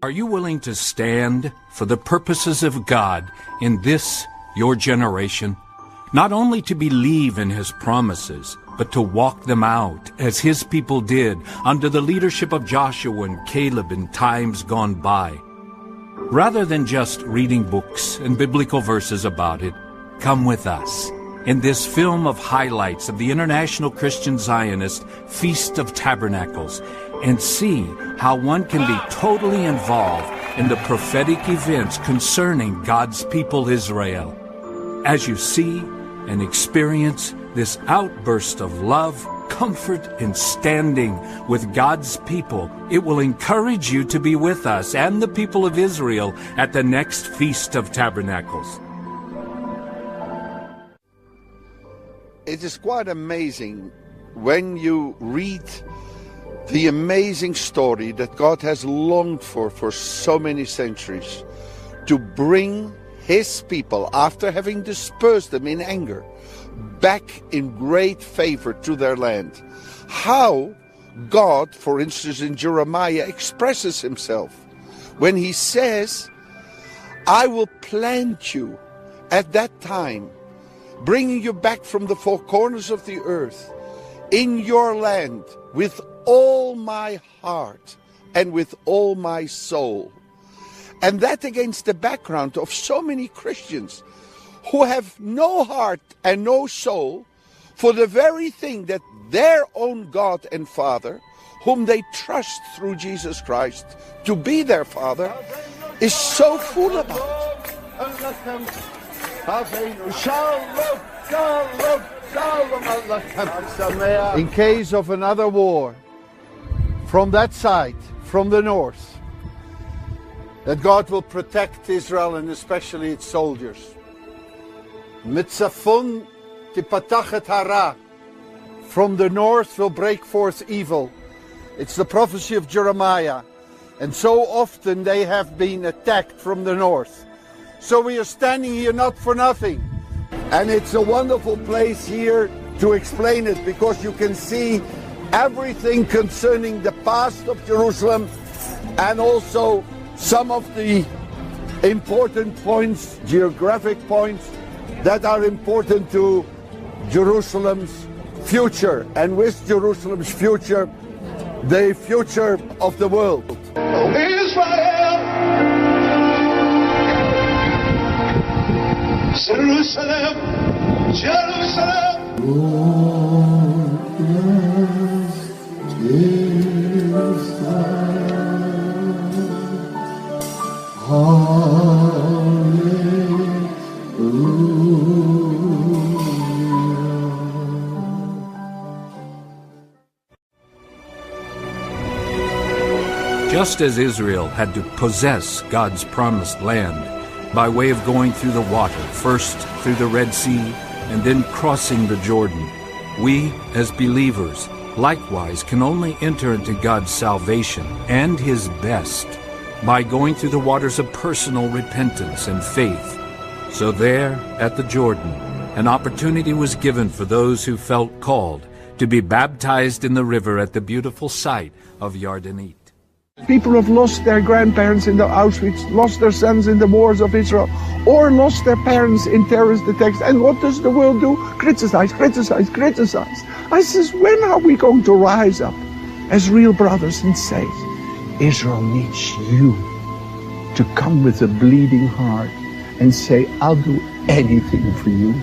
Are you willing to stand for the purposes of God in this, your generation? Not only to believe in His promises, but to walk them out as His people did under the leadership of Joshua and Caleb in times gone by. Rather than just reading books and biblical verses about it, come with us in this film of highlights of the International Christian Zionist Feast of Tabernacles and see how one can be totally involved in the prophetic events concerning God's people Israel. As you see and experience this outburst of love, comfort, and standing with God's people, it will encourage you to be with us and the people of Israel at the next Feast of Tabernacles. It is quite amazing when you read the amazing story that God has longed for so many centuries, to bring His people, after having dispersed them in anger, back in great favor to their land. How God, for instance in Jeremiah, expresses Himself when He says, I will plant you at that time, bringing you back from the four corners of the earth, in your land, with all my heart and with all my soul. And that against the background of so many Christians who have no heart and no soul for the very thing that their own God and Father, whom they trust through Jesus Christ to be their Father, is so full about. In case of another war, from that side, from the north, that God will protect Israel and especially its soldiers. Mitzafon tipatachet hara, from the north will break forth evil. It's the prophecy of Jeremiah. And so often they have been attacked from the north. So we are standing here not for nothing. And it's a wonderful place here to explain it, because you can see everything concerning the past of Jerusalem and also some of the important points, geographic points, that are important to Jerusalem's future, and with Jerusalem's future, the future of the world. Israel! Jerusalem! Jerusalem! Just as Israel had to possess God's promised land by way of going through the water, first through the Red Sea and then crossing the Jordan, we as believers likewise can only enter into God's salvation and His best by going through the waters of personal repentance and faith. So there, at the Jordan, an opportunity was given for those who felt called to be baptized in the river at the beautiful site of Yardenit. People have lost their grandparents in the Auschwitz, lost their sons in the wars of Israel, or lost their parents in terrorist attacks. And what does the world do? Criticize, criticize, criticize. I says, when are we going to rise up as real brothers and say, Israel needs you to come with a bleeding heart and say, I'll do anything for you.